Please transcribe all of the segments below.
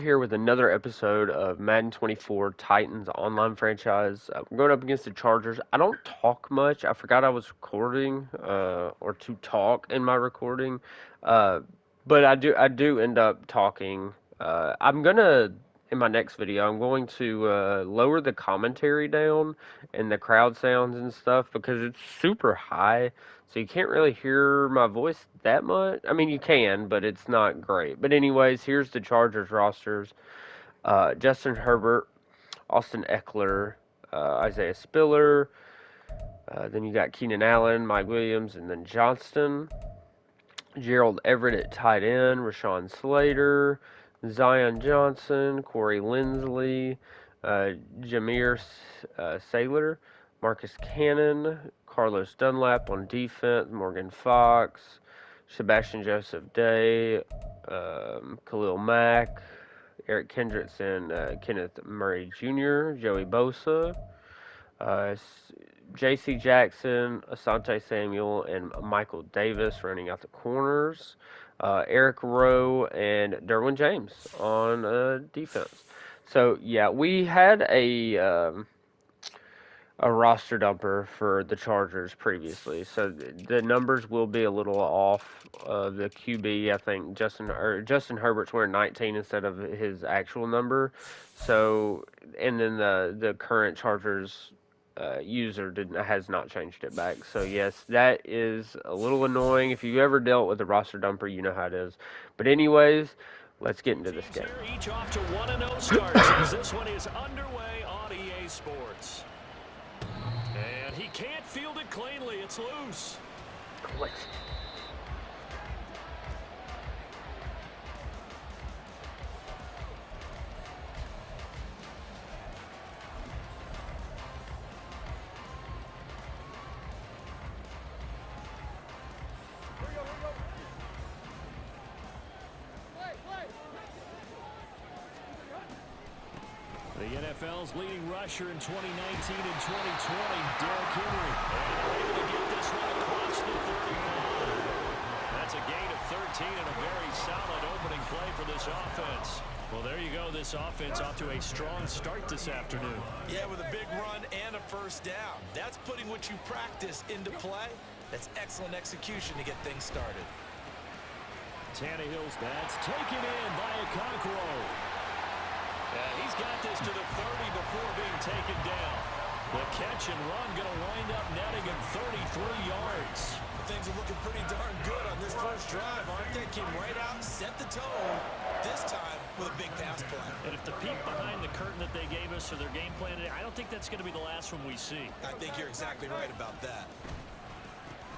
Here with another episode of Madden 24 Titans online franchise. We're going up against the Chargers. I don't talk much. I forgot I was recording, or to talk in my recording, uh, but I do end up talking. I'm gonna in my next video. I'm going to lower the commentary down and the crowd sounds and stuff because it's super high. So you can't really hear my voice that much. I mean, you can, but it's not great. But anyways, here's the Chargers rosters. Justin Herbert, Austin Eckler, Isaiah Spiller. Then you got Keenan Allen, Mike Williams, and then Johnston. Gerald Everett at tight end, Rashawn Slater, Zion Johnson, Corey Linsley, Jameer Saylor, Marcus Cannon, Carlos Dunlap on defense, Morgan Fox, Sebastian Joseph Day, Khalil Mack, Eric Kendricks and Kenneth Murray Jr., Joey Bosa, uh, J.C. Jackson, Asante Samuel, and Michael Davis running out the corners. Eric Rowe and Derwin James on defense. So yeah, we had a roster dumper for the Chargers previously, so the numbers will be a little off. The QB, I think Justin Herbert's wearing 19 instead of his actual number. So, and then the current Chargers user has not changed it back. So yes, that is a little annoying. If you've ever dealt with a roster dumper, you know how it is. But anyways, let's get into this game. Each off to 1-0 starts as this one is underway on EA Sports. And he can't field it cleanly. It's loose. Click. The NFL's leading rusher in 2019 and 2020, Derrick Henry. And able to get this one across the 35. That's a gain of 13 and a very solid opening play for this offense. Well, there you go. This offense off to a strong start this afternoon. Yeah, with a big run and a first down. That's putting what you practice into play. That's excellent execution to get things started. Tannehill's that's taken in by Okonkwo. He's got this to the 30 before being taken down. The catch and run going to wind up netting him 33 yards. Things are looking pretty darn good on this first drive, aren't they? Came right out, set the tone, this time with a big pass play. And if the peek behind the curtain that they gave us for their game plan today, I don't think that's going to be the last one we see. I think you're exactly right about that.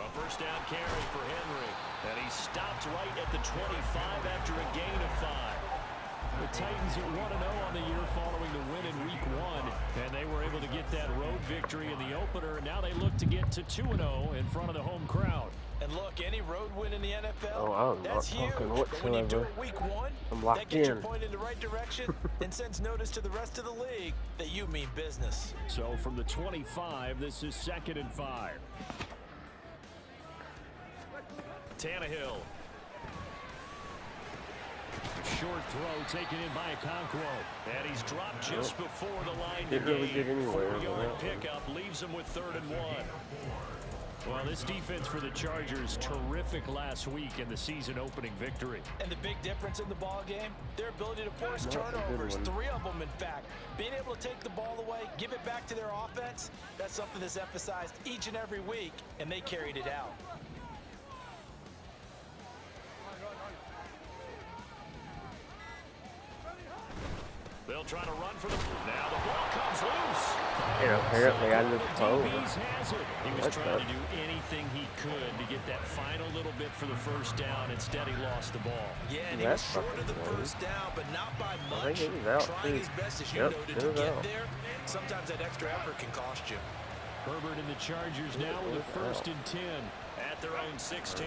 A first down carry for Henry. And he stopped right at the 25 after a gain of 5. The Titans at 1-0 on the year following the win in Week 1. And they were able to get that road victory in the opener. And now they look to get to 2-0 in front of the home crowd. And look, any road win in the NFL, I'm that's not huge. talking But when you do whatsoever. it Week 1, I'm locked that gets in. your point in the right direction and sends notice to the rest of the league that you mean business. So from the 25, this is 2nd and 5. Tannehill. Short throw taken in by Okonkwo. And he's dropped just before the line to Didn't really gain. get anywhere. 4-yard pickup leaves him with 3rd and 1. Well, this defense for the Chargers, terrific last week in the season opening victory. And the big difference in the ball game, their ability to force turnovers, 3 of them in fact. Being able to take the ball away, give it back to their offense, that's something that's emphasized each and every week, and they carried it out. They'll try to run for the... Now the ball comes loose. And apparently I just told him. He was trying to do anything he could to get that final little bit for the first down. Instead, he lost the ball. Yeah, and he was short of the first down, but not by much. he was out, Trying too. his best, as you Yep, noted, he to was get out. there. Sometimes that extra effort can cost you. Herbert and the Chargers now with a 1st and 10 at their own 16.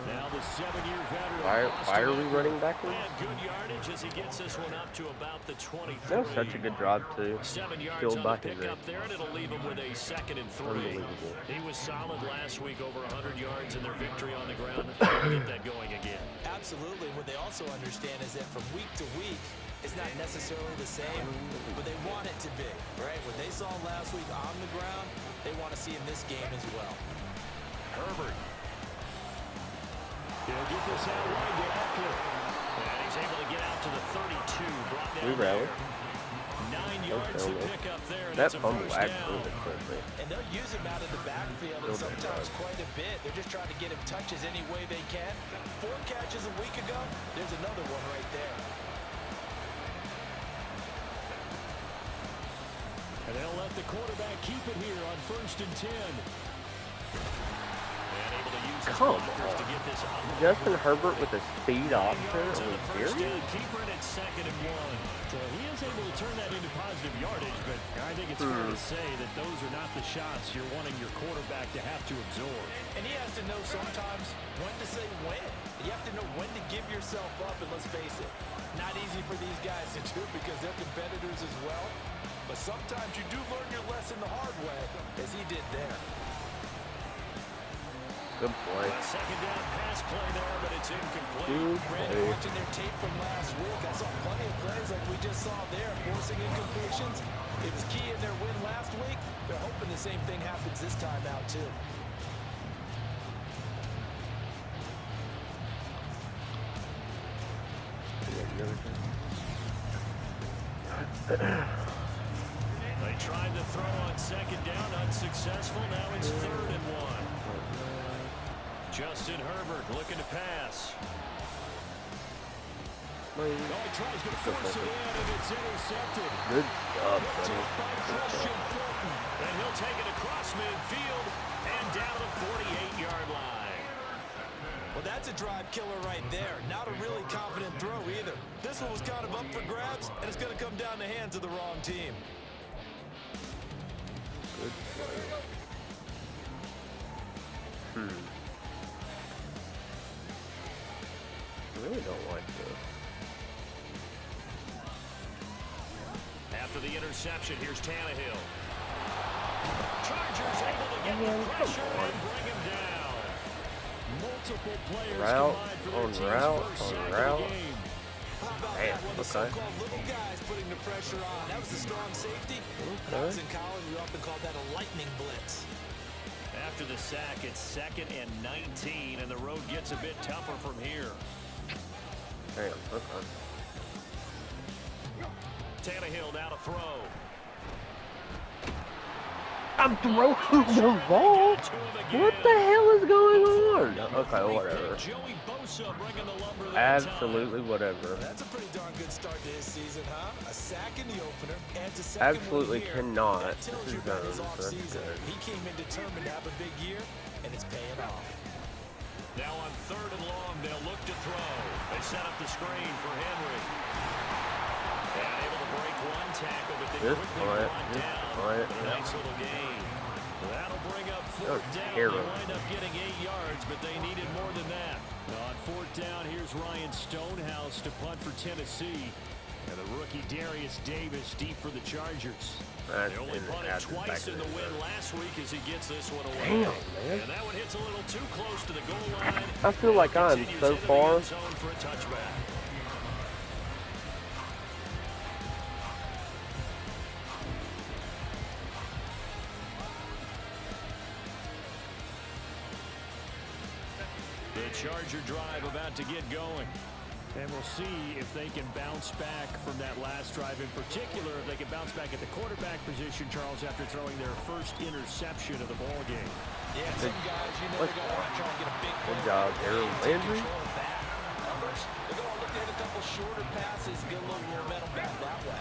Now the 7-year veteran. Why are we running backwards? And good yardage as he gets this one up to about the 23. That was such a good drive, too. 7 yards Killed on by the Henry. pickup there, and it'll leave him with a 2nd and 3. Unbelievable. He was solid last week, over 100 yards in their victory on the ground. They'll get that going again. Absolutely. What they also understand is that from week to week, it's not necessarily the same, but they want it to be, right? What they saw last week on the ground, they want to see in this game as well. Herbert. He'll get this out wide to Eckler. And he's able to get out to the 32. Brought down We rallied. 9 yards to pick up there. And That it's a fumble first actually down. hurt me. And they'll use him out of the backfield and sometimes quite a bit. They're just trying to get him touches any way they can. 4 catches a week ago. There's another one right there. And they'll let the quarterback keep it here on 1st and 10. And able to use his Come blockers to on. get this up. Justin Herbert with a speed 9 option? yards Are on we the first serious? down. Keeper and it's 2nd and 1. So he is able to turn that into positive yardage, but I think it's fair to say that those are not the shots you're wanting your quarterback to have to absorb. And he has to know sometimes when to say when. You have to know when to give yourself up, and let's face it, not easy for these guys to do because they're competitors as well. But sometimes you do learn your lesson the hard way, as he did there. Good play. 2nd down pass play there, but it's incomplete. Good Brandon, play. watching their tape from last week, I saw plenty of plays like we just saw there, forcing incompletions. It was key in their win last week. They're hoping the same thing happens this time out, too. They tried to throw on 2nd down, unsuccessful. Now it's 3rd and 1. Justin Herbert looking to pass. Oh, he tries to force it in, and it's intercepted. Good job, Picked buddy. up by Christian Fulton. And he'll take it across midfield and down the 48-yard line. Well, that's a drive killer right there. Not a really confident throw either. This one was kind of up for grabs, and it's going to come down the hands of the wrong team. Good play. I really don't like this. After the interception, here's Tannehill. Chargers able to get the pressure and bring him down. Multiple players combined for their team's first sack of the game. How about Man, that? One of the okay. so-called little guys putting the pressure on. That was a strong safety. When I was in college, we often called that a lightning blitz. After the sack, it's 2nd and 19, and the road gets a bit tougher from here. Damn, okay. Tannehill now to throw. I'm throwing the ball? What the hell is going on? Okay, whatever. Joey Bosa bringing the lumber that Absolutely whatever. That's a pretty darn good start to his season, huh? A sack in the opener, adds a second Absolutely one here. cannot. That tells This you is about his done, so that's offseason. good. He came in determined to have a big year, and it's paying off. Now on 3rd and long, they'll look to throw. They set up the screen for Henry. And able to break one tackle, but they This quickly punt, brought this down. punt, A nice little gain. That'll bring up 4th down. They terrible. wind up getting 8 yards, but they needed more than that. On 4th down, here's Ryan Stonehouse to punt for Tennessee. And the rookie Darius Davis deep for the Chargers. They only punted twice in the win last week as he gets this one away. Damn, man. And that one hits a little too close to the goal line. I feel like I'm Continues so into the far. end zone for a touchback. The Charger drive about to get going. And we'll see if they can bounce back from that last drive. In particular, if they can bounce back at the quarterback position, Charles, after throwing their first interception of the ball game. Yeah, some guys, you know, they're going to want to try and get a big Good job, Harold Landry. Others, they're going to look at a couple shorter passes, get a little momentum back that way.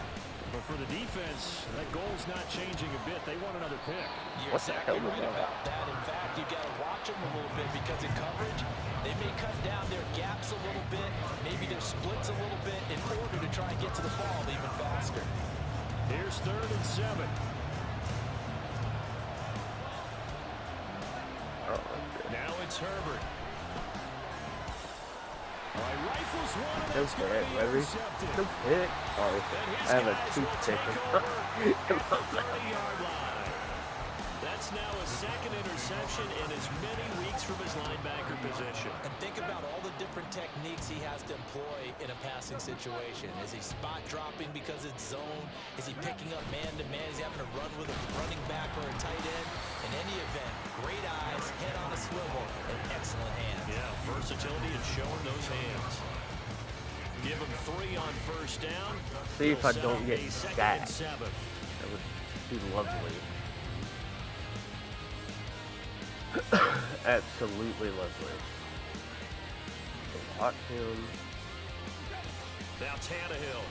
But for the defense, that goal's not changing a bit. They want another pick. You're exactly right about that. In fact, you got to watch them a little bit because in coverage, they may cut down their gaps a little bit, maybe their splits a little bit in order to try and get to the ball even faster. Here's 3rd and 7. Now it's Herbert. All right, rifles one, and No that's going to pick, be baby. intercepted. No pick. Sorry. And his I have a guys will toothpick. take over at the 30-yard line. That's now a second interception in as many weeks from his linebacker position. And think about all the different techniques he has to employ in a passing situation. Is he spot dropping because it's zone? Is he picking up man-to-man? Is he having to run with a running back or a tight end? In any event, great eyes, head on a swivel, and excellent hands. Yeah, versatility is showing those hands. Give him 3 on first down. See if I He'll don't set get a 2nd sacked. and 7. That would be lovely. Absolutely lovely. Lock him. Now Tannehill.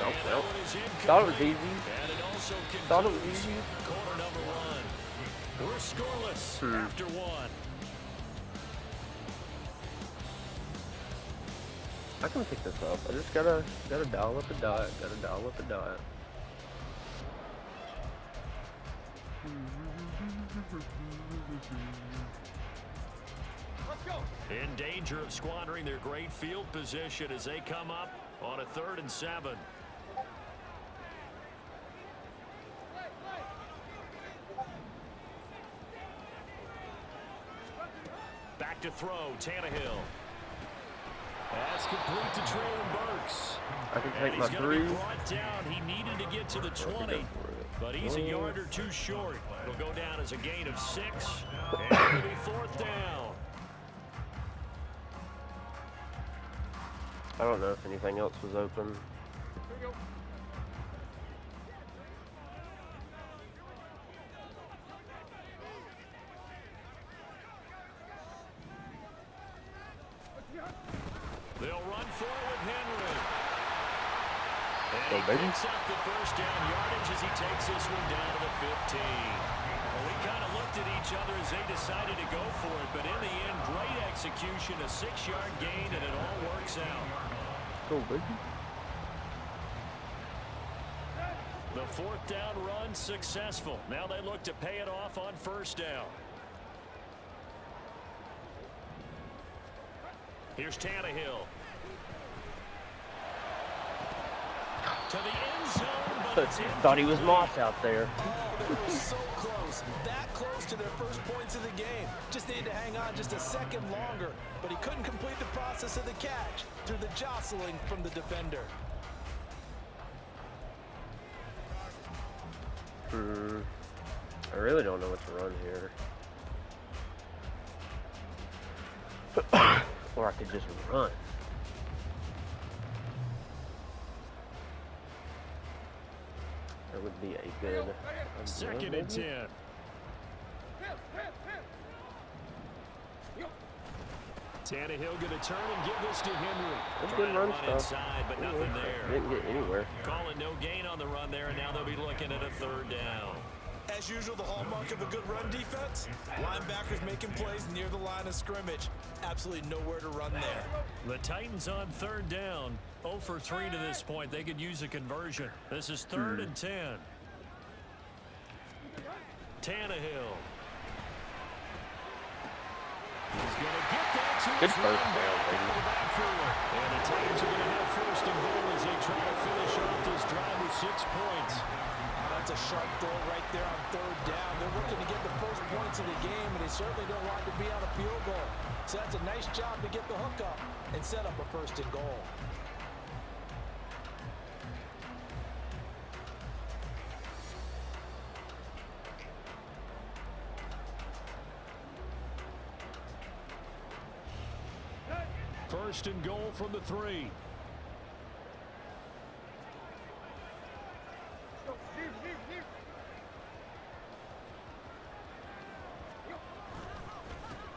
Nope, And that nope. one is Thought it was incomplete. easy. And it also Thought it was concludes easy. quarter number 1. We're scoreless after 1. I can pick this up. I just gotta dial up a dot. Gotta dial up a dot. In danger of squandering their great field position as they come up on a 3rd and 7. Back to throw, Tannehill. That's complete to Treylon Burks. I can And take my he's going to 3. be brought down. He needed to get to the 20, but he's a yard or 2 short. It'll go down as a gain of 6, and it'll be 4th down. I don't know if anything else was open. They'll run for it with Henry. And Go, he baby. picks up the first down yardage as he takes this one down to the 15. Well, we kind of looked at each other as they decided to go for it, but in the end, great execution, a 6-yard gain, and it all works out. Go, baby. The 4th down run successful. Now they look to pay it off on first down. Here's Tannehill. To the end zone, but it's Thought he was Moss out there. Oh, they were so close. That close to their first points of the game. Just needed to hang on just a second longer. But he couldn't complete the process of the catch through the jostling from the defender. I really don't know what to run here. Or I could just run. That would be a good... 2nd and 10. Tannehill going to turn and give this to Henry. That's Trying good to run run stuff. inside, but nothing there. Didn't get anywhere. Calling no gain on the run there, and now they'll be looking at a 3rd down. As usual, the hallmark of a good run defense, linebackers making plays near the line of scrimmage. Absolutely nowhere to run there. The Titans on 3rd down, 0 for 3 to this point. They could use a conversion. This is 3rd and 10. Tannehill. He's going to get that to Good his first running down, back baby. in the backfield. And the Titans are going to have 1st and goal as they try to finish off this drive with 6 points. That's a sharp throw right there on 3rd down. They're looking to get the first points of the game, and they certainly don't want to be on a field goal. So that's a nice job to get the hook up and set up a 1st and goal. First and goal from the 3.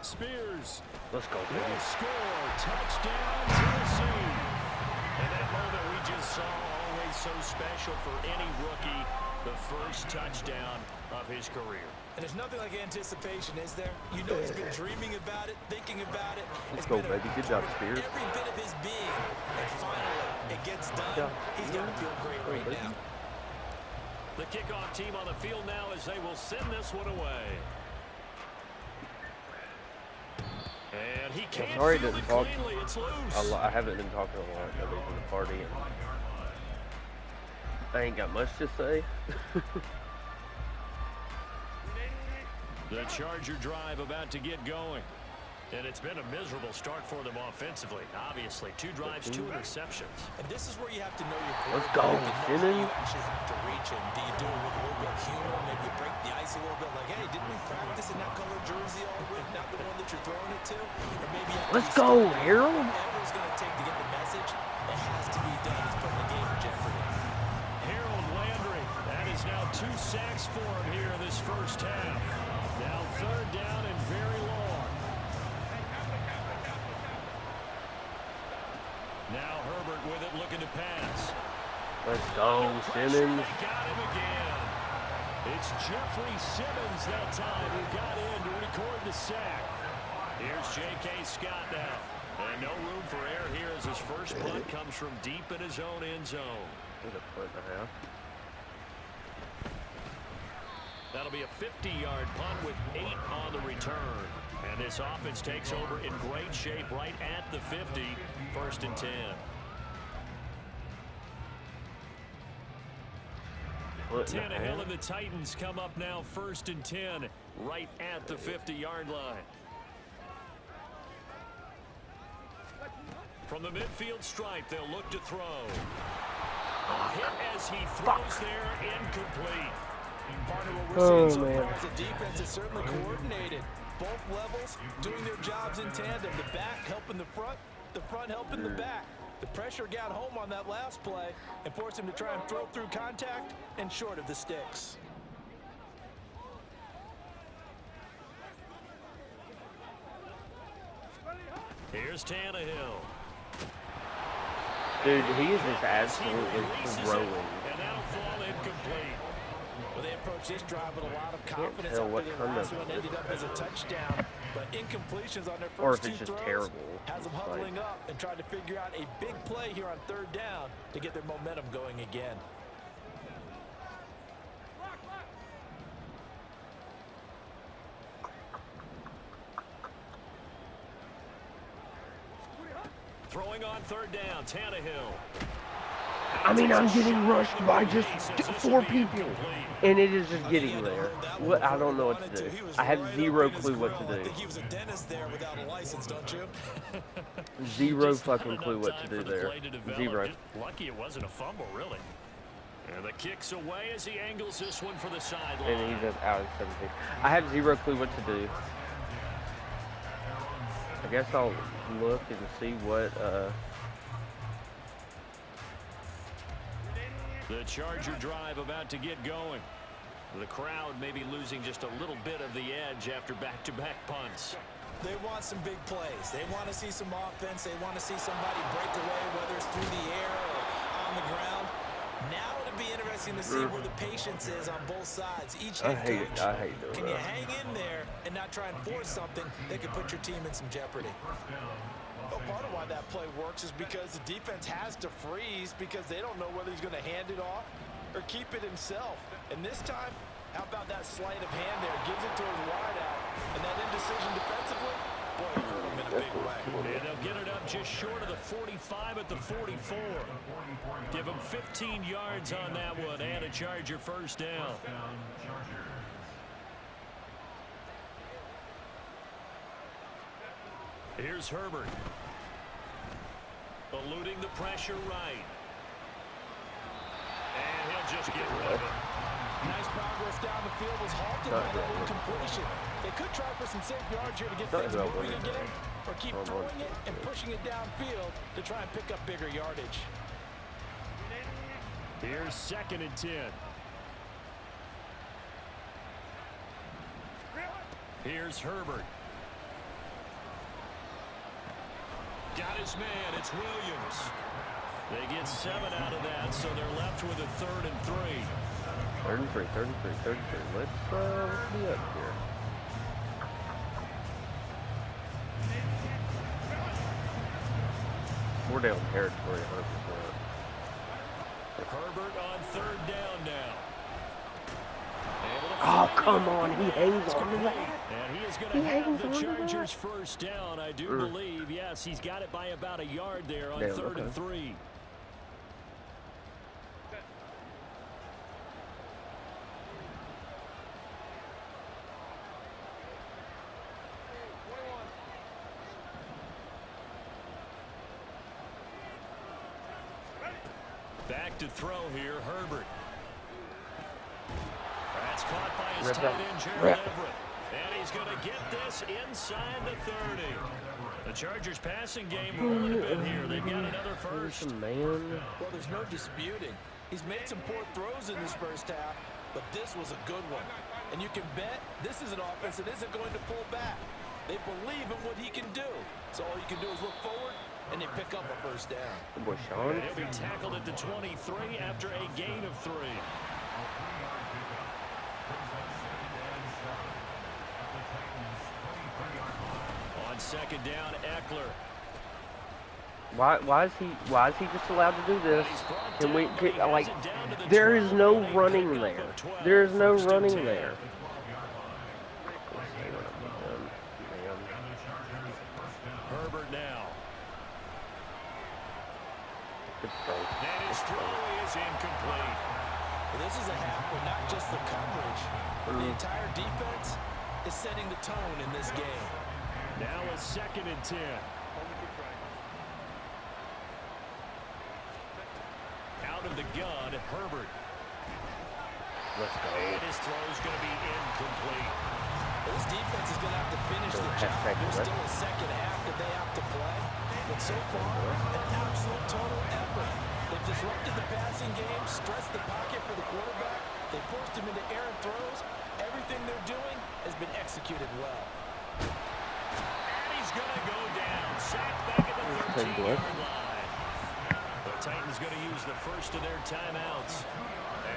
Spears Let's go, will baby. score. Touchdown, Tennessee. And that moment we just saw, always so special for any rookie, the first touchdown of his career. And there's nothing like anticipation, is there? You know he's been dreaming about it, thinking about it. Let's It's go, been a baby. Good job, part of Spears. Every bit of his being. And finally, it gets done. Yeah. He's got to feel great right baby. now. The kickoff team on the field now as they will send this one away. And he I'm can't sorry I field didn't it talk cleanly. It's a loose. lot. I haven't been talking a lot. Nobody's in the party. And I ain't got much to say. The Charger drive about to get going. And it's been a miserable start for them offensively. Obviously, 2 drives, 2 interceptions. And this is where you have to know your Let's quarterback. go, You know Simmons. you actually have to reach him. Do you do it with a little bit of humor? Maybe you break the ice a little bit. Like, hey, didn't we practice in that color jersey all week? Not the one that you're throwing it to? Or maybe you have to Let's go, Harold. whatever it's going to take to get the message, it has to be done. He's putting the game in jeopardy. Harold Landry. That is now 2 sacks for him here in this first half. Now 3rd down and very long. Now Herbert with it, looking to pass. Let's go, Simmons. They got him again. It's Jeffrey Simmons that time who got in to record the sack. Here's J.K. Scott now. And no room for error here as his first punt comes from deep in his own end zone. There's a foot and a half. That'll be a 50-yard punt with 8 on the return. And this offense takes over in great shape right at the 50, 1st and 10. Tannehill and the Titans come up now 1st and 10, right at the 50-yard line. From the midfield stripe, they'll look to throw. A hit as he throws there, incomplete. Partner, what we're seeing so far is a defense that's certainly coordinated. Both levels doing their jobs in tandem. The back helping the front helping the back. The pressure got home on that last play and forced him to try and throw through contact and short of the sticks. Here's Tannehill. Dude, he is just absolutely throwing. And that'll fall incomplete. Well, they approached this drive with a lot of confidence after their last one ended up as a touchdown. But incompletions on their first 2 throws has them huddling up and trying to figure out a big play here on 3rd down to get their momentum going again. Throwing on 3rd down, Tannehill. I mean, I'm getting rushed by just 4 people, and it is just getting there. What? I don't know what to do. I have zero clue what to do. I think he was a dentist there without a license, don't you? Zero fucking clue what to do there. Zero. Lucky it wasn't a fumble, really. And the kick's away as he angles this one for the sideline. And he's just out of 17. I have zero clue what to do. I guess I'll look and see what, The Charger drive about to get going. The crowd may be losing just a little bit of the edge after back-to-back punts. They want some big plays. They want to see some offense. They want to see somebody break away, whether it's through the air or on the ground. Now it'll be interesting to see where the patience is on both sides. Each head coach, I hate doing can that. you hang in there and not try and force something that could put your team in some jeopardy? Well, part of why that play works is because the defense has to freeze because they don't know whether he's going to hand it off or keep it himself. And this time, how about that sleight of hand there? Gives it to his wideout. And that indecision defensively, boy, it hurt him in a big way. And they'll get it up just short of the 45 at the 44. Give him 15 yards on that one and a Charger 1st down. Here's Herbert. Eluding the pressure right. And he'll just get rid of it. Nice progress down the field was halted by that incompletion. They could try for some safe yards here to get things moving again, or keep throwing it and pushing it downfield to try and pick up bigger yardage. Here's 2nd and 10. Here's Herbert. Got his man. It's Williams. They get 7 out of that, so they're left with a 3rd and 3. 3rd and 3, 3rd and 3, 3rd and 3. Let's be up here. We're down territory 100%. Herbert on 3rd down now. Oh, come on. He hangs on to that. And he is going to have the Chargers first down, I do believe. Yes, he's got it by about a yard there on 3rd and 3. Back to throw here, Herbert. That's caught by his tight end, Gerald Everett. And he's going to get this inside the 30. The Chargers passing game rolling a bit here. They've got another first. Man. Well, there's no disputing. He's made some poor throws in this first half, but this was a good one. And you can bet this is an offense that isn't going to pull back. They believe in what he can do. So all you can do is look forward, and they pick up a first down. Good boy, Sean. And he'll be tackled at the 23 after a gain of 3. On 2nd down, Eckler. Why is he just allowed to do this? Can we get, like, there is no running there. There is no running there. Herbert now. Good throw. And his throw is incomplete. Well, this is a half where not just the coverage, but the entire defense is setting the tone in this game. Now a 2nd and 10. Out of the gun, Herbert. Let's go. And his throw is going to be incomplete. Well, this defense is going to have to finish the job. There's still a second half that they have to play. But so far, an absolute total effort. They've disrupted the passing game, stressed the pocket for the quarterback. They forced him into errant throws. Everything they're doing has been executed well. And he's going to go down. Sacked back at the 13-yard line. The Titans going to use the first of their timeouts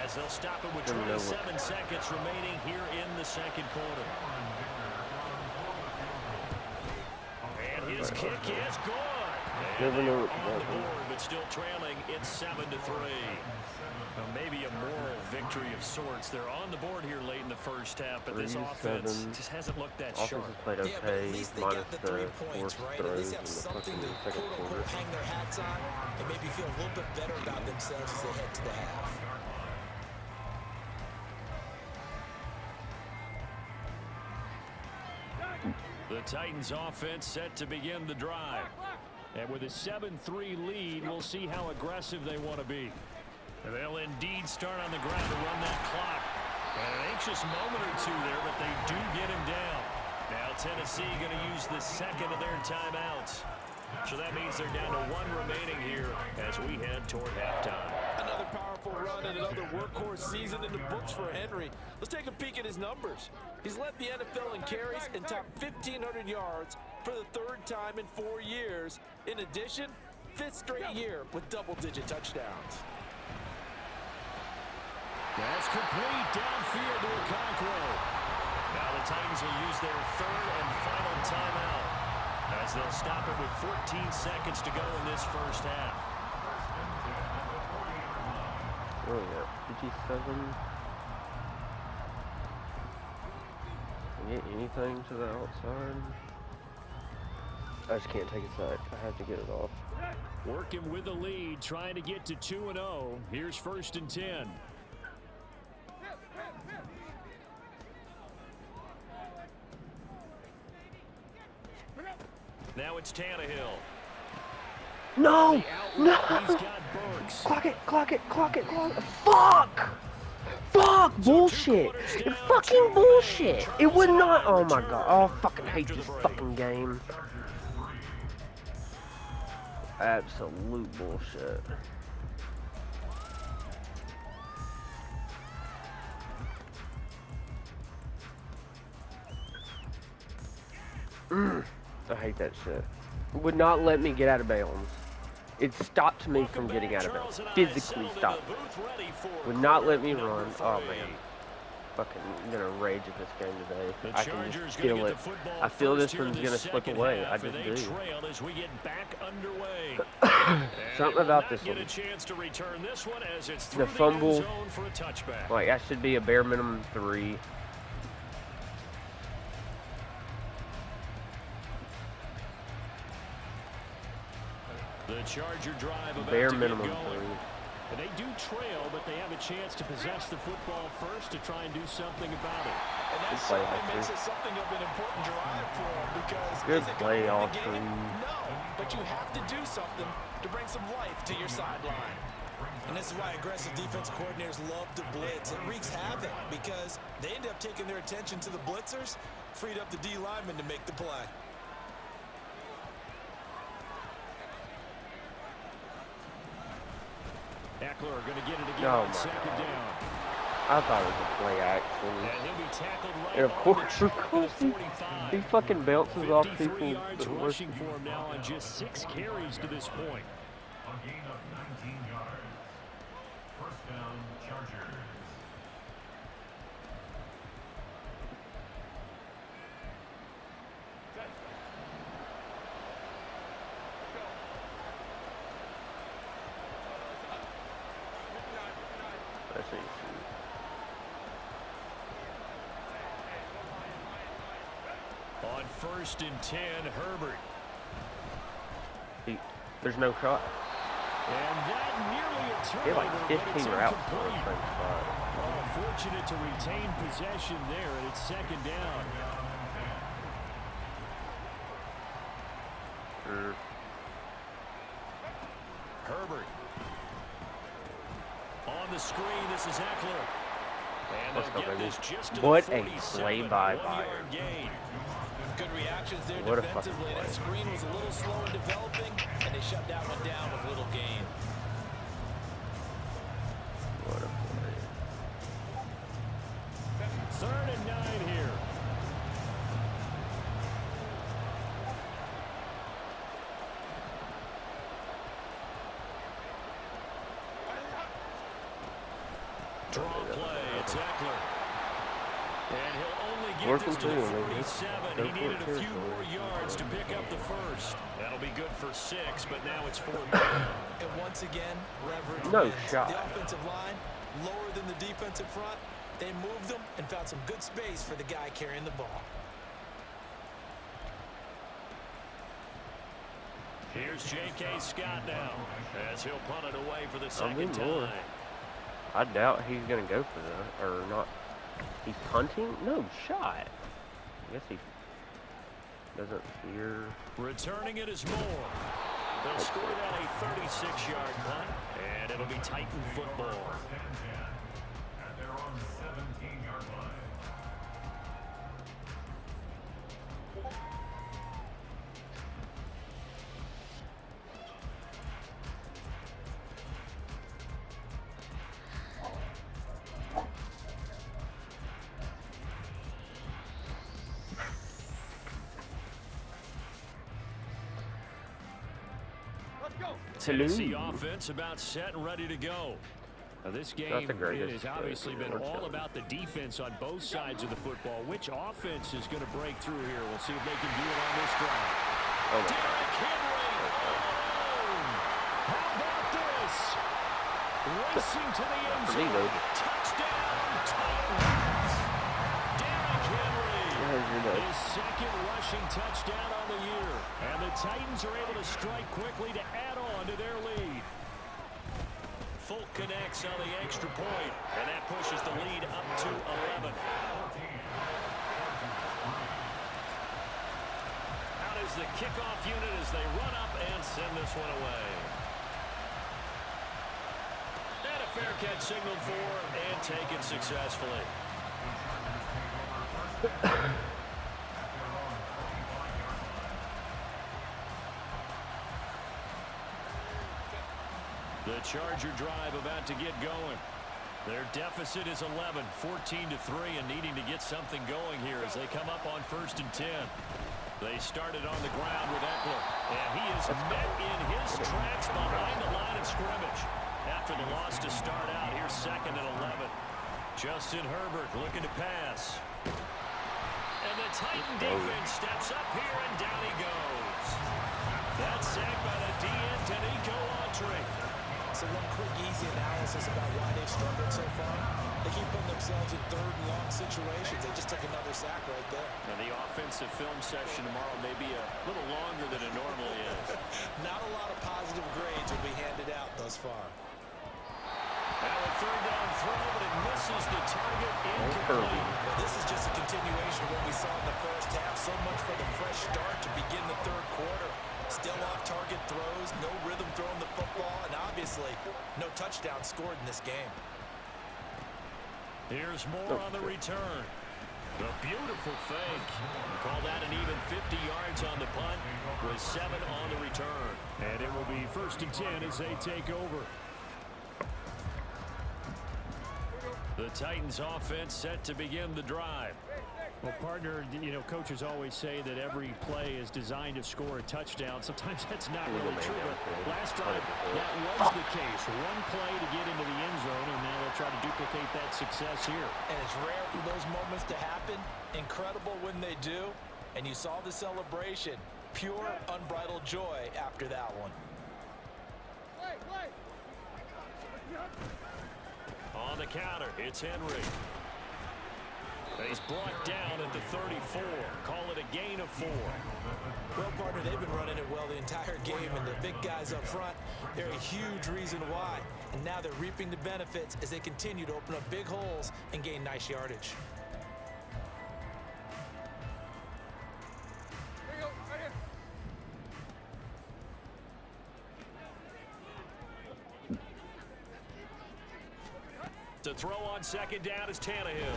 as they'll stop it with 27 seconds remaining here in the 2nd quarter. And his kick is good. And they're on the board, but still trailing. It's 7-3. Well, maybe a moral victory of sorts. They're on the board here late in the first half, but this offense just hasn't looked that sharp. Offense has played okay, but at least they got the 3 points, right? At least have something to quote-unquote hang their hats on and maybe feel a little bit better about themselves as they head to the half. The Titans offense set to begin the drive. And with a 7-3 lead, we'll see how aggressive they want to be. They'll indeed start on the ground to run that clock. And an anxious moment or two there, but they do get him down. Now Tennessee going to use the 2nd of their timeouts. So that means they're down to 1 remaining here as we head toward halftime. Another powerful run and another workhorse season in the books for Henry. Let's take a peek at his numbers. He's led the NFL in carries and topped 1,500 yards for the 3rd time in 4 years. In addition, 5th straight year with double-digit touchdowns. That's complete downfield to Okonkwo. Now the Titans will use their 3rd and final timeout as they'll stop it with 14 seconds to go in this first half. Oh, yeah. 57. Get anything to the outside? I just can't take a sack. I have to get it off. Working with the lead, trying to get to 2-0. Here's 1st and 10. Now it's Tannehill. No! No! He's got Burks. Clock it, clock it, clock it, clock it. Fuck! Fuck! Bullshit! It's fucking bullshit! It would not. Oh my god. Oh, I fucking hate this fucking game. Absolute bullshit. I hate that shit. It would not let me get out of bounds. It stopped me from getting out of bounds. Physically stopped me. Would not let me run. Oh man. fucking gonna rage at this game today. The I can Chargers just gonna feel get it. the football I feel first this here in one's the gonna slip second away. I half, just and they do. trail as we get back underway. Something about this Get one. a chance to return this one as it's The through the fumble. end zone for a touchback. Like that should be a bare minimum 3. The Charger drive about Bare to minimum get going. 3. And they do trail, but they have a chance to possess the football first to try and do something about it. And that certainly makes it something of an important drive for them because Good is it play, gonna all win the game? three. No, but you have to do something to bring some life to your sideline. And this is why aggressive defensive coordinators love to blitz. It wreaks havoc because they end up taking their attention to the blitzers, freed up the D lineman to make the play. Eckler going to get it again Oh on my second God. down. I thought it was a play action. And he'll be tackled right And of on course, the of track course, of the 45. he fucking bounces off 53 people. yards rushing for him now on just 6 carries to this point. A gain of 19 yards. First down, Chargers. That's easy. On 1st and 10, Herbert. There's no shot. And that nearly a He had turnover, like but it's 15 routes on the incomplete. same spot. Oh, fortunate to retain possession there, and it's second down. Herbert. On the screen, this is Eckler. And Let's they'll go, get baby. this just to What the a 47, play by 1-yard Byron. gain. Good reactions there What a defensively. fucking That play. screen was a little slower developing, and they shut that one down with little gain. What a play. 3rd and 9 here. Draw play, it's Eckler. And he'll only get Working this to the too, maybe. 47. Go He for needed it, a few territory. more yards to pick up the first. That'll be good for 6, but now it's 4th down. And once again, leverage No wins. shot. The offensive line, lower than the defensive front. They moved them and found some good space for the guy carrying the ball. Here's J.K. Scott now as he'll punt it away for the I'll do second more. time. I doubt he's going to go for that. Or not. He's punting? No shot. I guess he doesn't fear. Returning it is Moore. They'll score that a 36-yard punt, and it'll be Titan football. First and 10 at their own 17-yard line. Tennessee offense about set and ready to go. Now, this game Not the greatest, has obviously been but all about the defense on both sides of the football. Which offense is going to break through here? We'll see if they can do it on this drive. Oh, my Derrick Henry. Oh, how about this? Racing to the end for me, zone. though. Touchdown, Titans. Derrick Henry. There's your note. His second rushing touchdown on the year. And the Titans are able to strike quickly to add on to their lead. Folk connects on the extra point, and that pushes the lead up to 11. Out is the kickoff unit as they run up and send this one away. And a fair catch signaled for and taken successfully. The Charger drive about to get going. Their deficit is 11, 14-3, and needing to get something going here as they come up on 1st and 10. They started on the ground with Eckler, and he is met in his tracks behind the line of scrimmage. After the loss to start out, here's 2nd and 11. Justin Herbert looking to pass. And the Titan defense steps up here, and down he goes. That's sacked by the DN, Danico Autry. So one quick, easy analysis about why they've struggled so far. They keep putting themselves in third and long situations. They just took another sack right there. Now the offensive film session tomorrow may be a little longer than it normally is. Not a lot of positive grades will be handed out thus far. Now a third down throw, but it misses the target, incomplete. Well, this is just a continuation of what we saw in the first half. So much for the fresh start to begin the third quarter. Still off-target throws, no rhythm throwing the football, and obviously no touchdown scored in this game. Here's more on the return. The beautiful fake. Call that an even 50 yards on the punt with 7 on the return. And it will be 1st and 10 as they take over. The Titans offense set to begin the drive. Well, partner, you know, coaches always say that every play is designed to score a touchdown. Sometimes that's not really true, but last drive, that was the case. One play to get into the end zone, and now they'll try to duplicate that success here. And it's rare for those moments to happen. Incredible when they do. And you saw the celebration. Pure, unbridled joy after that one. On the counter, it's Henry. He's brought down at the 34. Call it a gain of 4. Well, partner, they've been running it well the entire game, and the big guys up front, they're a huge reason why. And now they're reaping the benefits as they continue to open up big holes and gain nice yardage. To throw on 2nd down is Tannehill.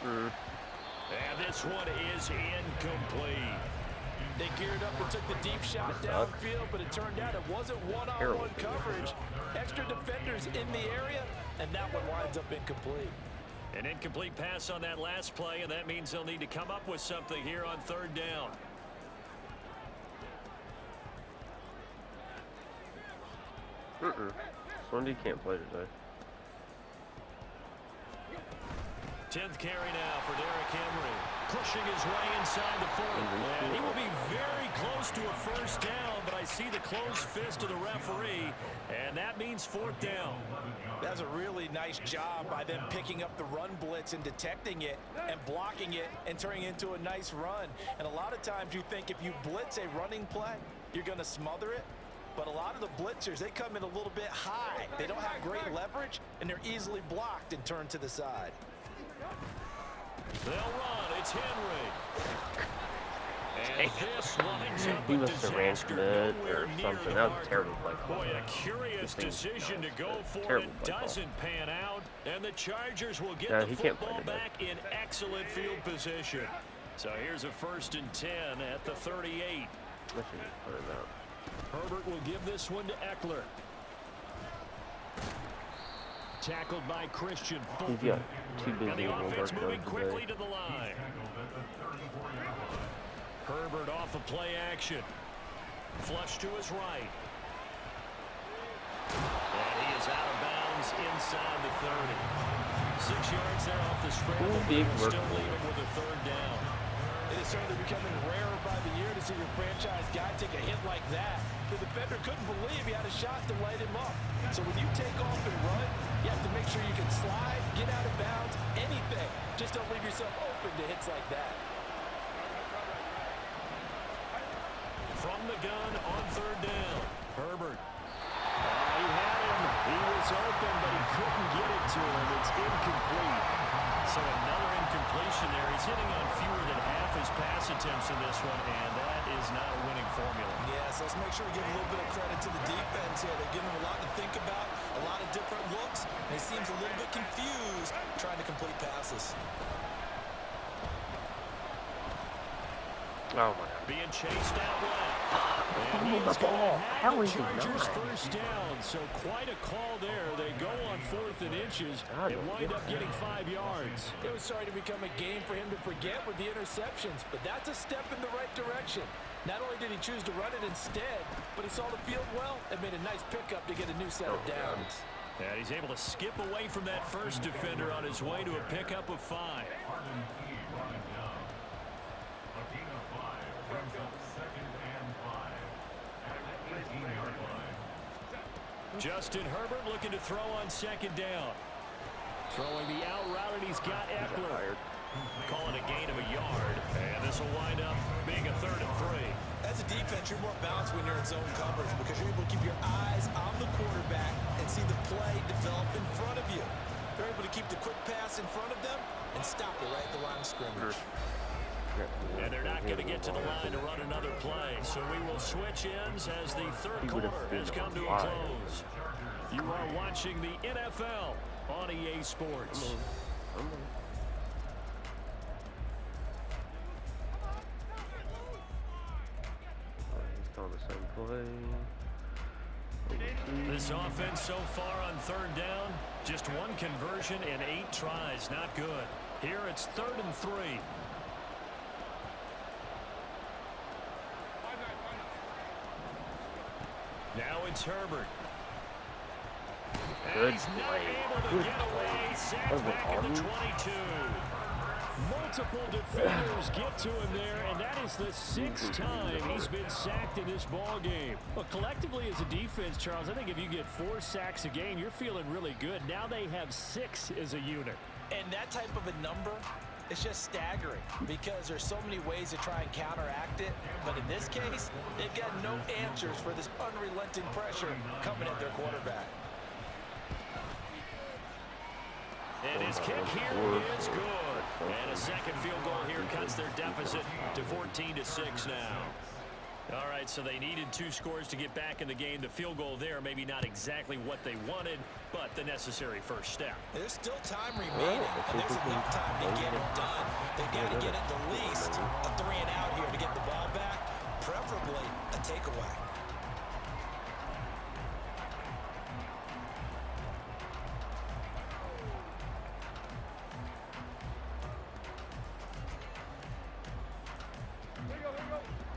And this one is incomplete. They geared up and took the deep shot downfield, but it turned out it wasn't one-on-one coverage. Extra defenders in the area, and that one winds up incomplete. An incomplete pass on that last play, and that means they'll need to come up with something here on 3rd down. Sunday can't play today. 10th carry now for Derrick Henry. Pushing his way inside the 40. And he will be very close to a 1st down, but I see the closed fist of the referee, and that means 4th down. That's a really nice job by them picking up the run blitz and detecting it and blocking it and turning it into a nice run. And a lot of times you think if you blitz a running play, you're going to smother it. But a lot of the blitzers, they come in a little bit high. They don't have great leverage, and they're easily blocked and turned to the side. They'll run. It's Henry. And this lines up He a must have ran from disaster it or nowhere near something. the That was marker. a terrible play call. Boy, a curious decision to go for Terrible it. play call. Doesn't pan out. And the Chargers will get No, the he can't play football today. back in excellent field position. So here's a 1st and 10 at the 38. I should just put it out. Herbert will give this one to Eckler. Tackled by Christian He's Fulton. got too And busy the with offense work moving done quickly today. to the line. Herbert off of play action. Flush to his right. And he is out of bounds inside the 30. 6 yards there off the scramble. Ooh, big We'll work. still leave him with a 3rd down. It is certainly becoming rarer by the year to see your franchise guy take a hit like that. The defender couldn't believe he had a shot to light him up. So when you take off and run, you have to make sure you can slide, get out of bounds, anything. Just don't leave yourself open to hits like that. From the gun on 3rd down. Herbert. He had him. He was open, but he couldn't get it to him. It's incomplete. So another incompletion there. He's hitting on fewer than half his pass attempts in this one, and that is not a winning formula. Yes, let's make sure we give a little bit of credit to the defense here. They're giving him a lot to think about, a lot of different looks, and he seems a little bit confused trying to complete passes. Oh, my God. Being chased out left. Hold the He's gonna ball. have How the is he Chargers not? 1st down, so quite a call there. They go on 4th and inches God, and wind up yeah. getting 5 yards. It was starting to become a game for him to forget with the interceptions, but that's a step in the right direction. Not only did he choose to run it instead, but he saw the field well and made a nice pickup to get a new set of downs. And he's able to skip away from that first defender on his way to a pickup of 5. Harden Key brought him down. A gain of 5 brings up 2nd and 5 at the 18-yard line. Justin Herbert looking to throw on 2nd down. Throwing the out route, and he's got Eckler. Calling a gain of a yard. And this will wind up being a 3rd and 3. As a defense, you're more balanced when you're in zone coverage because you're able to keep your eyes on the quarterback and see the play develop in front of you. They're able to keep the quick pass in front of them and stop it right at the line of scrimmage. And they're not going to get to the line to run another play. So we will switch ends as the 3rd quarter has come to a close. You are watching the NFL on EA Sports. On the same play. This offense so far on 3rd down, just 1 conversion and 8 tries. Not good. Here it's 3rd and 3. Now it's Herbert. And he's not able to get away. Sacked back at the 22. Multiple defenders get to him there, and that is the 6th time he's been sacked in this ball game. Well, collectively as a defense, Charles, I think if you get 4 sacks a game, you're feeling really good. Now they have 6 as a unit. And that type of a number is just staggering because there's so many ways to try and counteract it. But in this case, they've got no answers for this unrelenting pressure coming at their quarterback. And his kick here is good. And a 2nd field goal here cuts their deficit to 14-6 now. All right, so they needed 2 scores to get back in the game. The field goal there, maybe not exactly what they wanted, but the necessary first step. There's still time remaining, and there's enough time to get it done. They've got to get at the least a 3 and out here to get the ball back, preferably a takeaway.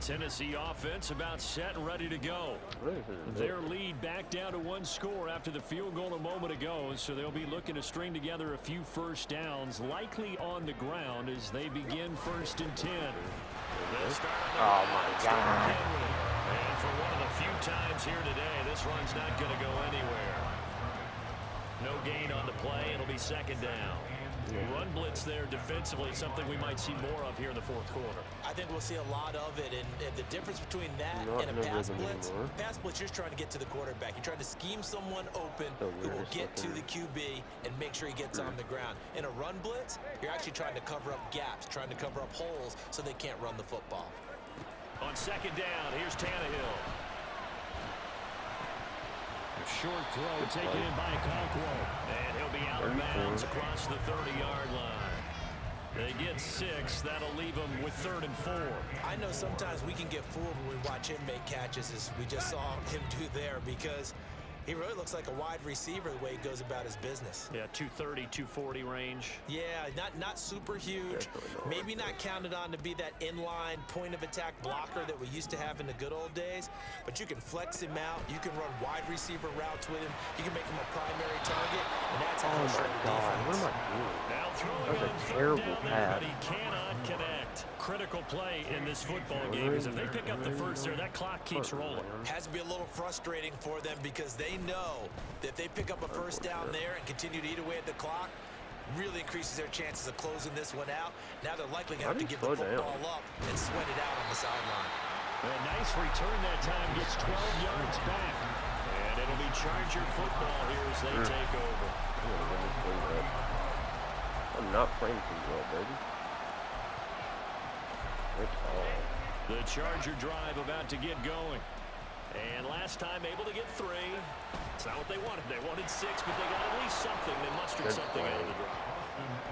Tennessee offense about set and ready to go. Their lead back down to 1 score after the field goal a moment ago, so they'll be looking to string together a few first downs, likely on the ground as they begin 1st and 10. Oh my God. And for one of the few times here today, this run's not going to go anywhere. No gain on the play. It'll be 2nd down. Run blitz there defensively, something we might see more of here in the 4th quarter. I think we'll see a lot of it, and the difference between that and a pass blitz, you're just trying to get to the quarterback. You're trying to scheme someone open who will get to the QB and make sure he gets on the ground. In a run blitz, you're actually trying to cover up gaps, trying to cover up holes so they can't run the football. On 2nd down, here's Tannehill. Short throw taken in by Okonkwo. And he'll be out of bounds across the 30-yard line. They get 6. That'll leave them with 3rd and 4. I know sometimes we can get fooled when we watch him make catches, as we just saw him do there, because he really looks like a wide receiver the way he goes about his business. Yeah, 230, 240 range. Yeah, not super huge. Maybe not counted on to be that inline point-of-attack blocker that we used to have in the good old days, but you can flex him out. You can run wide receiver routes with him. You can make him a primary target, and that's how you show the defense. What am I doing? Now throwing That was on a 3rd terrible down there, pass. but he cannot connect. Critical play in this football game is if they pick up the first there, that clock keeps rolling. Has to be a little frustrating for them because they know that if they pick up a first down there and continue to eat away at the clock, really increases their chances of closing this one out. Now they're likely going to have to give the football up and sweat it out on the sideline. A nice return that time, gets 12 yards back. And it'll be Charger football here as they take over. I'm not playing too well, baby. The Charger drive about to get going. And last time able to get 3. It's not what they wanted. They wanted 6, but they got at least something. They mustered something out of the drive.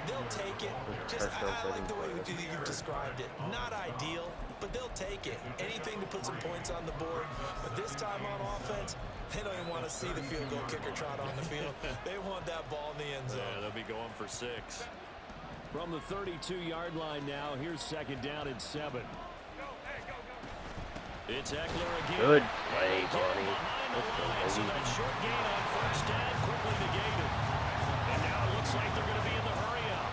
They'll take it. I like the way you've described it. Not ideal, but they'll take it. Anything to put some points on the board. But this time on offense, they don't even want to see the field goal kicker trot on the field. They want that ball in the end zone. Yeah, they'll be going for 6. From the 32-yard line now, here's 2nd down and 7. It's Eckler again. Good play, Again Bonnie. behind the Let's go, line, so baby. that short gain on first down quickly negated. And now it looks like they're going to be in the hurry-up.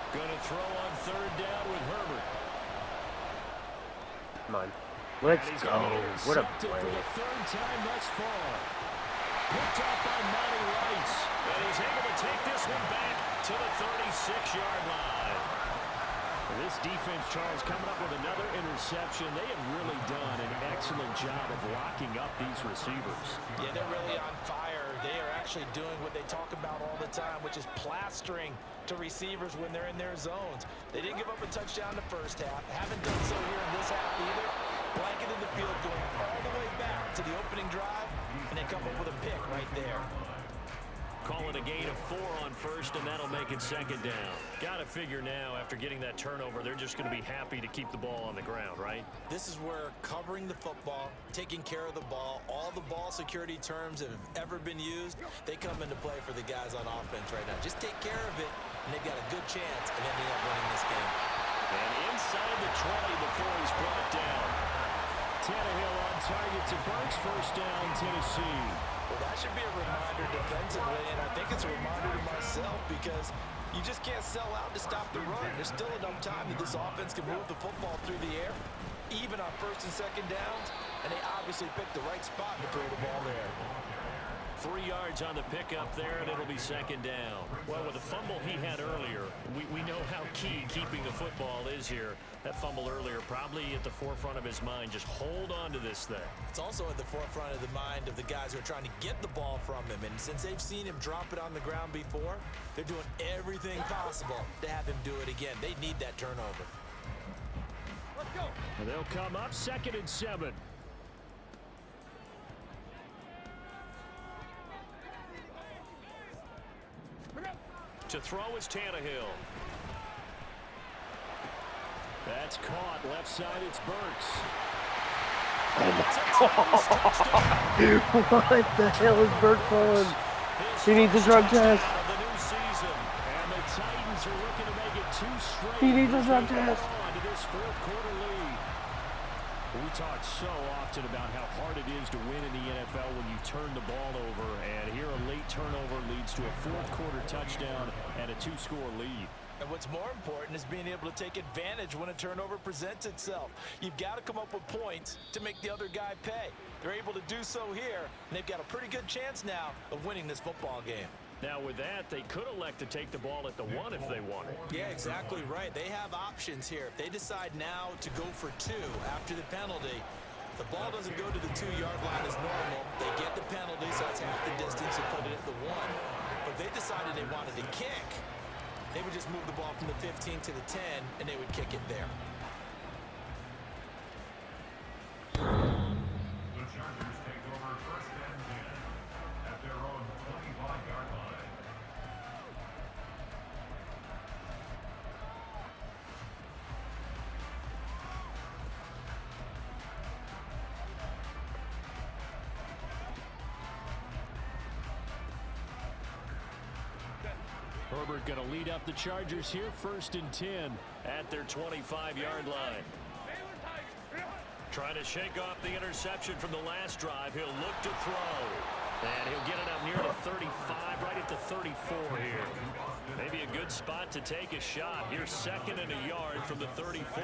Going to throw on third down with Herbert. Come on. Let's And he's go. gonna be What a intercepted play. for the third time thus far. Picked up by Monty Rice. And he's able to take this one back to the 36-yard line. This defense, Charles, coming up with another interception. They have really done an excellent job of locking up these receivers. Yeah, they're really on fire. They are actually doing what they talk about all the time, which is plastering to receivers when they're in their zones. They didn't give up a touchdown the first half. Haven't done so here in this half either. Blanketed the field, going all the way back to the opening drive, and they come up with a pick right there. Call it a gain of 4 on first, and that'll make it second down. Got to figure now, after getting that turnover, they're just going to be happy to keep the ball on the ground, right? This is where covering the football, taking care of the ball, all the ball security terms that have ever been used, they come into play for the guys on offense right now. Just take care of it, and they've got a good chance of ending up winning this game. And inside the 20 before he's brought down. Tannehill on target to Burks, first down, Tennessee. Well, that should be a reminder defensively, and I think it's a reminder to myself because you just can't sell out to stop the run. There's still enough time that this offense can move the football through the air, even on first and second downs, and they obviously picked the right spot to throw the ball there. 3 yards on the pickup there, and it'll be second down. Well, with the fumble he had earlier, we know how key keeping the football is here. That fumble earlier probably at the forefront of his mind. Just hold on to this thing. It's also at the forefront of the mind of the guys who are trying to get the ball from him. And since they've seen him drop it on the ground before, they're doing everything possible to have him do it again. They need that turnover. Let's go. And they'll come up 2nd and 7. To throw is Tannehill. That's caught. Left side, it's Burks. What the hell is Burks on? He needs a drug test. The new season. And the Titans are looking to make it 2 straight. He needs a drug test. To this fourth quarter lead. We talk so often about how hard it is to win in the NFL when you turn the ball over, and here a late turnover leads to a fourth quarter touchdown and a 2-score lead. And what's more important is being able to take advantage when a turnover presents itself. You've got to come up with points to make the other guy pay. They're able to do so here, and they've got a pretty good chance now of winning this football game. Now with that, they could elect to take the ball at the 1 if they wanted. Yeah, exactly right. They have options here. If they decide now to go for 2 after the penalty, the ball doesn't go to the 2-yard line as normal. They get the penalty, so it's half the distance and put it at the 1. But if they decided they wanted to kick, they would just move the ball from the 15 to the 10, and they would kick it there. The Chargers take over first and 10 at their own 25-yard line. Herbert going to lead up the Chargers here, 1st and 10 at their 25-yard line. Trying to shake off the interception from the last drive. He'll look to throw. And he'll get it up near the 35, right at the 34 here. Maybe a good spot to take a shot. Here's 2nd and a yard from the 34.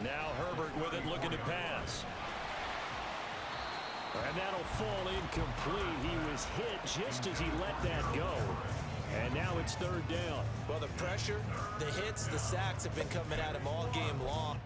Now Herbert with it, looking to pass. And that'll fall incomplete. He was hit just as he let that go. And now it's 3rd down. Well, the pressure, the hits, the sacks have been coming at him all game long.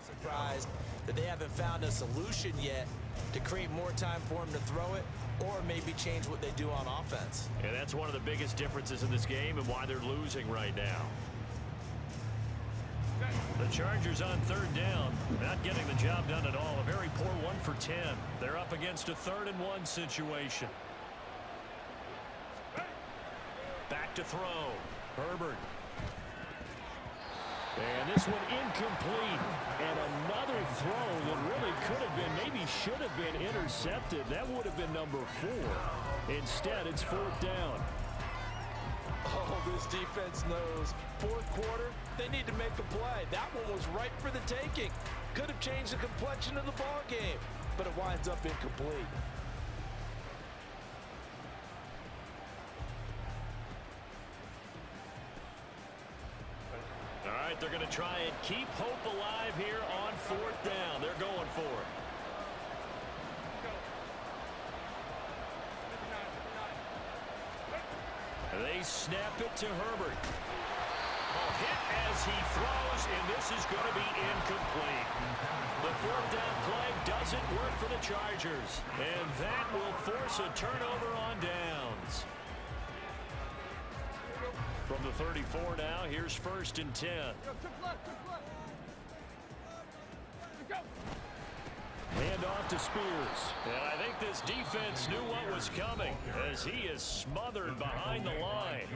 Surprised that they haven't found a solution yet to create more time for him to throw it, or maybe change what they do on offense. And that's one of the biggest differences in this game and why they're losing right now. The Chargers on 3rd down, not getting the job done at all. A very poor 1 for 10. They're up against a 3rd and 1 situation. back to throw. Herbert. And this one incomplete. And another throw that really could have been, maybe should have been intercepted. That would have been number 4. Instead, it's 4th down. Oh, this defense knows. 4th quarter, they need to make a play. That one was right for the taking. Could have changed the complexion of the ball game, but it winds up incomplete. All right, they're going to try and keep hope alive here on 4th down. They're going for it. They snap it to Herbert. Hit as he throws, and this is going to be incomplete. The 4th down play doesn't work for the Chargers, and that will force a turnover on downs. From the 34 now, here's 1st and 10. Hand off to Spears. And I think this defense knew what was coming as he is smothered behind the line.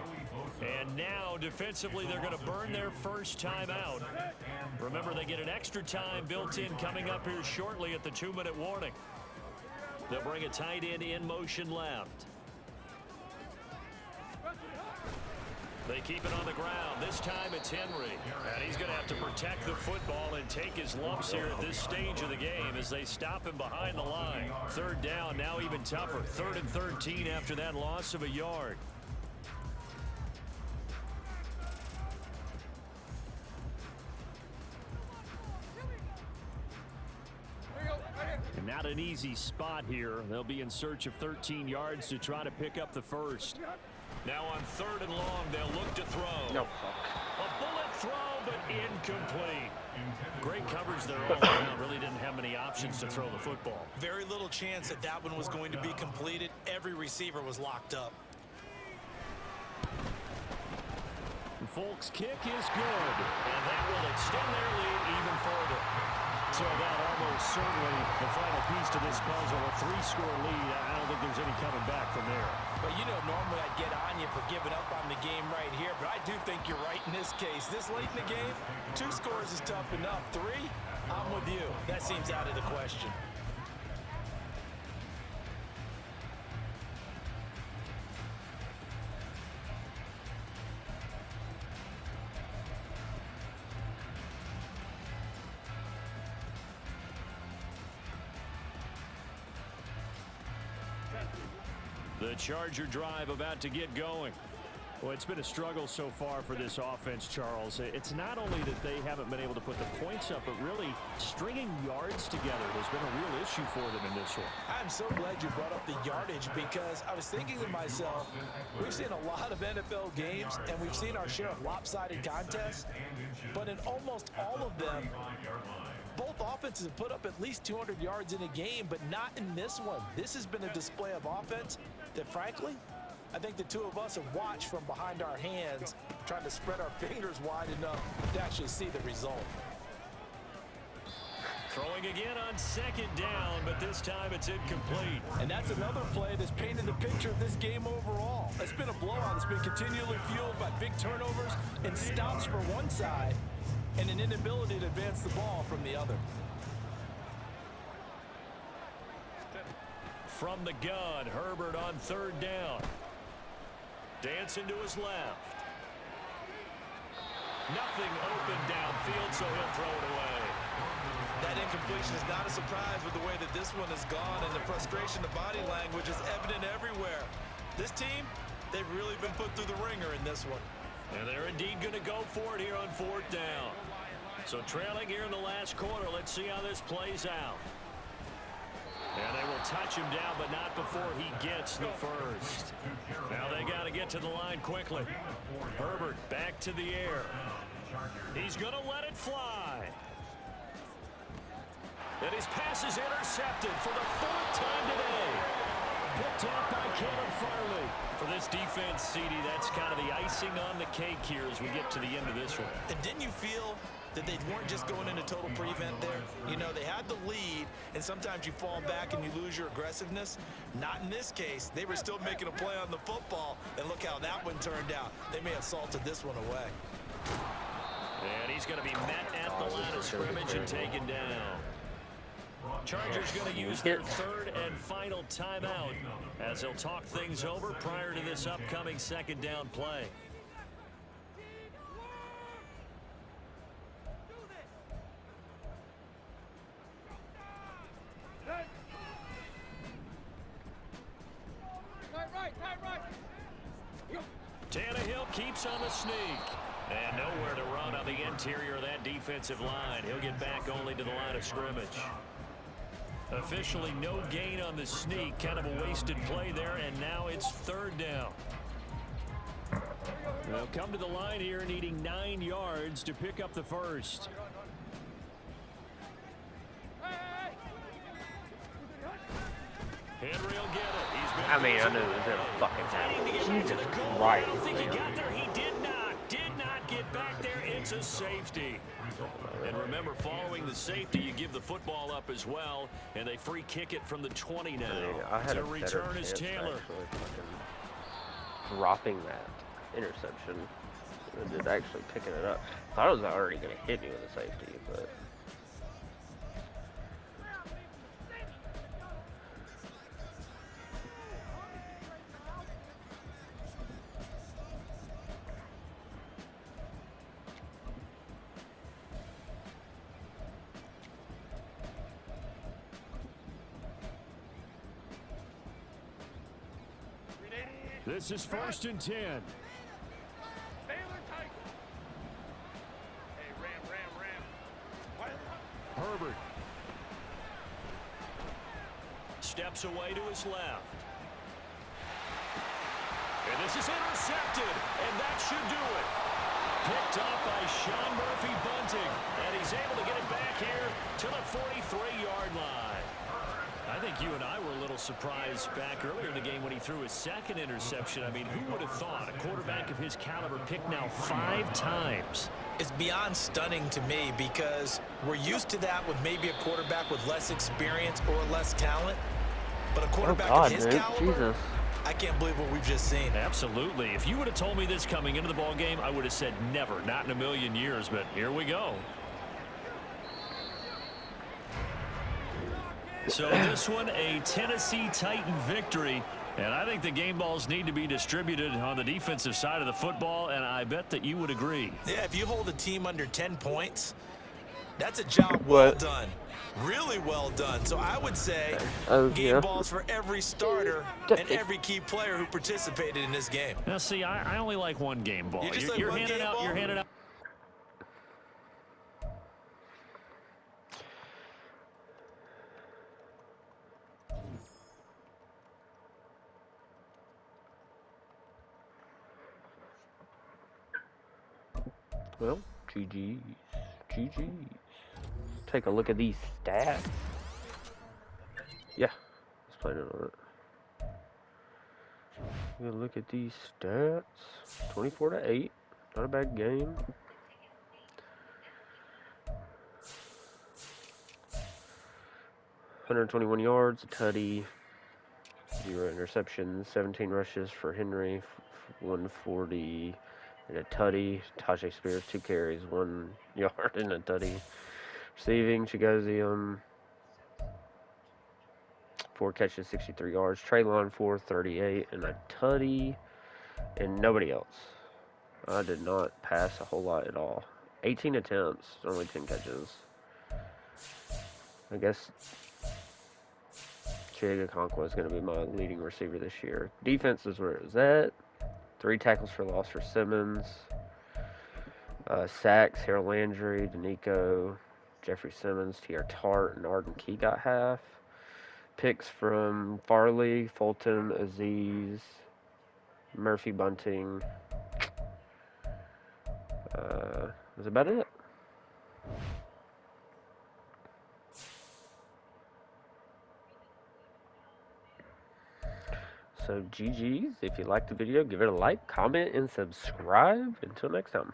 And now, defensively, they're going to burn their first time out. Remember, they get an extra time built in coming up here shortly at the 2-minute warning. They'll bring a tight end in motion left. They keep it on the ground. This time it's Henry. And he's going to have to protect the football and take his lumps here at this stage of the game as they stop him behind the line. 3rd down, now even tougher. 3rd and 13 after that loss of a yard. And not an easy spot here. They'll be in search of 13 yards to try to pick up the first. Now on 3rd and long, they'll look to throw. No. A bullet throw, but incomplete. Great coverage there all around. Really didn't have many options to throw the football. Very little chance that that one was going to be completed. Every receiver was locked up. Folks' kick is good, and that will extend their lead even further. So that almost certainly the final piece to this puzzle, a 3-score lead. I don't think there's any coming back from there. Well, you know, normally I'd get on you for giving up on the game right here, but I do think you're right in this case. This late in the game, 2 scores is tough enough. 3, I'm with you. That seems out of the question. The Charger drive about to get going. Well, it's been a struggle so far for this offense, Charles. It's not only that they haven't been able to put the points up, but really stringing yards together has been a real issue for them in this one. I'm so glad you brought up the yardage because I was thinking to myself, we've seen a lot of NFL games and we've seen our share of lopsided contests, but in almost all of them, both offenses have put up at least 200 yards in a game, but not in this one. This has been a display of offense that, frankly, I think the two of us have watched from behind our hands, trying to spread our fingers wide enough to actually see the result. Throwing again on 2nd down, but this time it's incomplete. And that's another play that's painted the picture of this game overall. It's been a blowout. It's been continually fueled by big turnovers and stops for one side and an inability to advance the ball from the other. From the gun, Herbert on 3rd down. Dancing to his left. Nothing open downfield, so he'll throw it away. That incompletion is not a surprise with the way that this one has gone, and the frustration, the body language is evident everywhere. This team, they've really been put through the ringer in this one. And they're indeed going to go for it here on 4th down. So trailing here in the last quarter, let's see how this plays out. And they will touch him down, but not before he gets the first. Now they got to get to the line quickly. Herbert back to the air. He's going to let it fly. And his pass is intercepted for the 4th time today. Picked off by Caleb Farley. For this defense, CD, that's kind of the icing on the cake here as we get to the end of this one. And didn't you feel that they weren't just going into total prevent there. You know, they had the lead, and sometimes you fall back and you lose your aggressiveness. Not in this case. They were still making a play on the football, and look how that one turned out. They may have salted this one away. And he's going to be met at the line of scrimmage and taken down. Chargers going to use their third and final timeout as they'll talk things over prior to this upcoming second down play. Tannehill keeps on the sneak. And nowhere to run on the interior of that defensive line. He'll get back only to the line of scrimmage. Officially no gain on the sneak. Kind of a wasted play there, and now it's third down. They'll come to the line here needing 9 yards to pick up the first. Henry will get it. He's been I mean, I knew it was gonna fucking happen. Jesus Christ. I don't think he got there. He did not get back there. It's a safety. And remember, following the safety, you give the football up as well, and they free kick it from the 20 now. I had to a return better is chance Taylor. actually fucking dropping that interception than just actually picking it up. I thought it was already going to hit me with a safety, but... This is 1st and 10. Herbert steps away to his left. And this is intercepted, and that should do it. Picked up by Sean Murphy-Bunting, and he's able to get it back here to the 43-yard line. I think you and I were a little surprised back earlier in the game when he threw his second interception. I mean, who would have thought a quarterback of his caliber picked now 5 times? It's beyond stunning to me because we're used to that with maybe a quarterback with less experience or less talent. But a quarterback of his caliber, Jesus. I can't believe what we've just seen. Absolutely. If you would have told me this coming into the ball game, I would have said never, not in a million years. But here we go. So this one, a Tennessee Titan victory. And I think the game balls need to be distributed on the defensive side of the football, and I bet that you would agree. Yeah, if you hold a team under 10 points, that's a job well done. Really well done. So I would say game balls for every starter and every key player who participated in this game. Now, see, I only like one game ball. You're handing out. Well, GG's. GG's. Take a look at these stats. Yeah, let's play it on it. We're gonna look at these stats. 24-8. Not a bad game. ...121 yards, a tutty, 0 interceptions, 17 rushes for Henry, 140, and a tutty. Tajay Spears, 2 carries, 1 yard, and a tutty. Receiving, Chigozium, 4 catches, 63 yards. Treylon, 438, and a tutty, and nobody else. I did not pass a whole lot at all. 18 attempts, only 10 catches. I guess Chiga Conquest is going to be my leading receiver this year. Defense is where it was at. 3 tackles for loss for Simmons. Sacks, Harold Landry, Danico, Jeffrey Simmons, T.R. Tart, and Arden Key got half. Picks from Farley, Fulton, Aziz, Murphy Bunting. That's about it. So GG's. If you liked the video, give it a like, comment, and subscribe. Until next time.